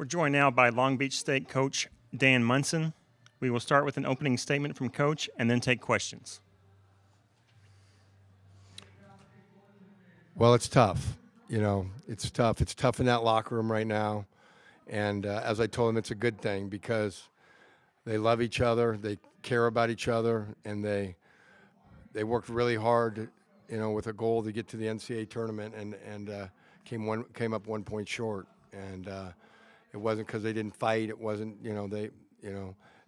We're joined now by Long Beach State coach Dan Monson. We will start with an opening statement from Coach and then take questions. Well, it's tough. It's tough. It's tough in that locker room right now. And as I told them, it's a good thing because they love each other, they care about each other, and they worked really hard, with a goal to get to the NCAA tournament and came up 1 point short. And it wasn't because they didn't fight. It wasn't, it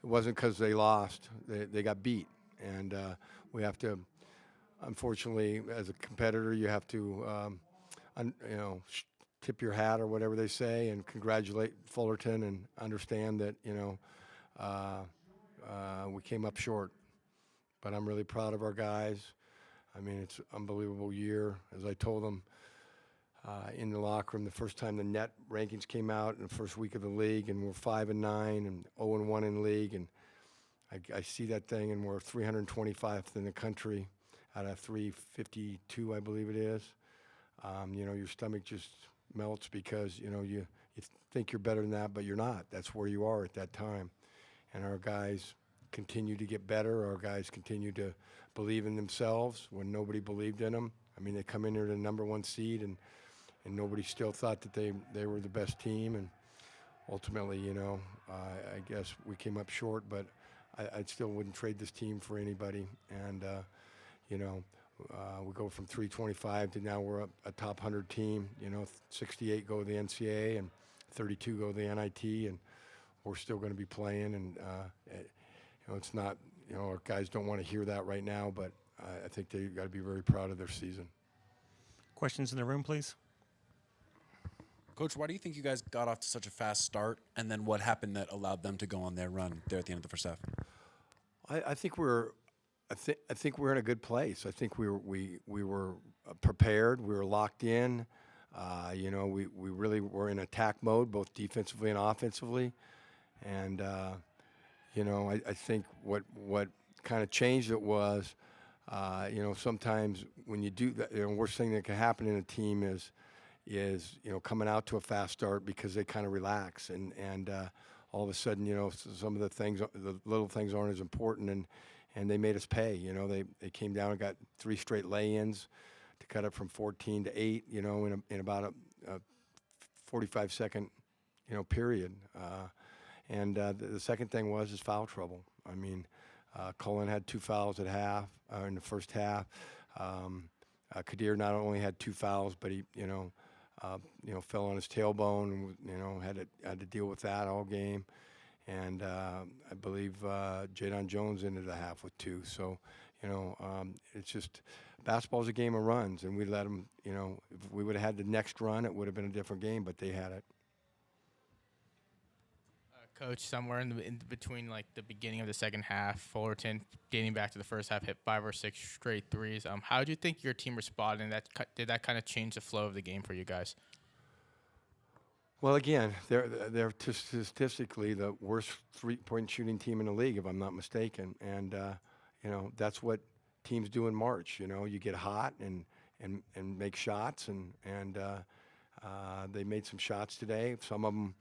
wasn't because they lost. They got beat. And we have to, unfortunately, as a competitor, you have to, tip your hat or whatever they say and congratulate Fullerton and understand that, we came up short. But I'm really proud of our guys. I mean, it's an unbelievable year. As I told them in the locker room, the first time the net rankings came out in the first week of the league, and we're 5-9 and 0-1 in league, and I see that thing, and we're 325th in the country out of 352, I believe it is. Your stomach just melts because you think you're better than that, but you're not. That's where you are at that time, and our guys continue to get better. Our guys continue to believe in themselves when nobody believed in them. I mean, they come in here to the number 1 seed, and nobody still thought that they were the best team. And ultimately, I guess we came up short, but I still wouldn't trade this team for anybody. And, we go from 325 to now we're a top 100 team. 68 go to the NCAA and 32 go to the NIT, and we're still going to be playing. And, it's not, our guys don't want to hear that right now, but I think they got to be very proud of their season. Questions in the room, please? Coach, why do you think you guys got off to such a fast start, and then what happened that allowed them to go on their run there at the end of the first half? I think we're in a good place. I think we were prepared. We were locked in. We really were in attack mode, both defensively and offensively, and. I think what kind of changed it was, sometimes when you do that, worst thing that can happen in a team is coming out to a fast start because they kind of relax and all of a sudden, some of the little things aren't as important and they made us pay. They came down and got 3 straight lay-ins to cut it from 14 to 8, in about a 45-second, period. And the second thing is foul trouble. I mean, Cullen had 2 fouls at half, in the first half. Kadir not only had 2 fouls, but he, fell on his tailbone and, had to deal with that all game. And I believe Jadon Jones ended the half with 2. So, it's just basketball's a game of runs, and we let them. If we would have had the next run, it would have been a different game, but they had it. Coach, somewhere in between like the beginning of the second half, Fullerton, dating back to the first half, hit 5 or 6 straight threes. How do you think your team responded? And did that kind of change the flow of the game for you guys? Well, again, they're statistically the worst 3-point shooting team in the league, if I'm not mistaken. And that's what teams do in March. You get hot and make shots, and they made some shots today. Some of them.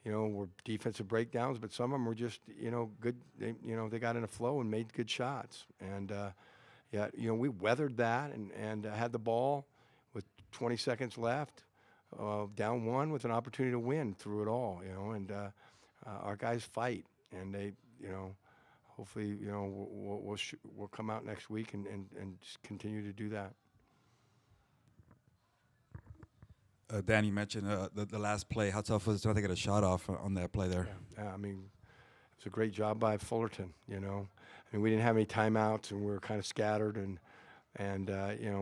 Were defensive breakdowns, but some of them were just, good. They got in a flow and made good shots. And, we weathered that and had the ball with 20 seconds left, down 1 with an opportunity to win through it all, And our guys fight, and they, hopefully, we'll come out next week and just continue to do that. Dan, you mentioned the last play. How tough was it to get a shot off on that play there? Yeah, I mean, it was a great job by Fullerton, I mean, we didn't have any timeouts, and we were kind of scattered, and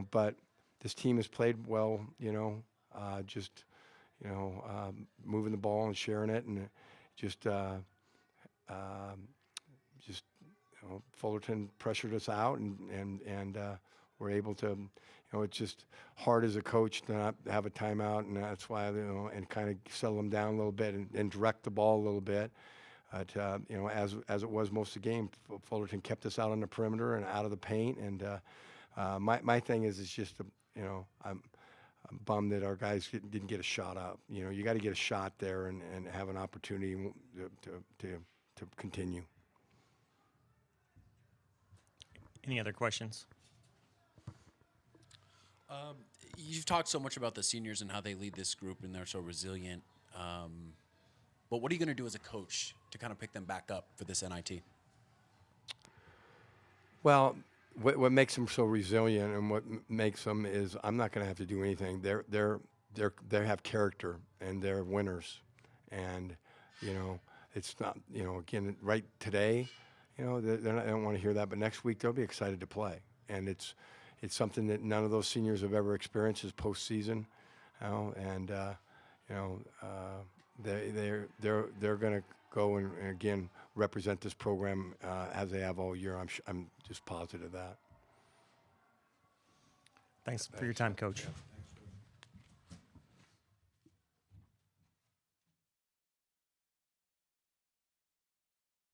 but this team has played well, moving the ball and sharing it, and Fullerton pressured us out, and we're able to. It's just hard as a coach to not have a timeout, and that's why, and kind of settle them down a little bit and direct the ball a little bit. As it was most of the game, Fullerton kept us out on the perimeter and out of the paint. And my thing is just, I'm bummed that our guys didn't get a shot up. You know, you got to get a shot there and have an opportunity to continue. Any other questions? You've talked so much about the seniors and how they lead this group and they're so resilient. But what are you going to do as a coach to kind of pick them back up for this NIT? Well, what makes them so resilient and what makes them is I'm not going to have to do anything. They have character and they're winners, and you know it's not, you know, again right today, you know, they don't want to hear that, but next week they'll be excited to play, and it's something that none of those seniors have ever experienced is postseason, you know, and you know they're going to go and again represent this program as they have all year. I'm just positive of that. Thanks for your time, Coach. Yeah.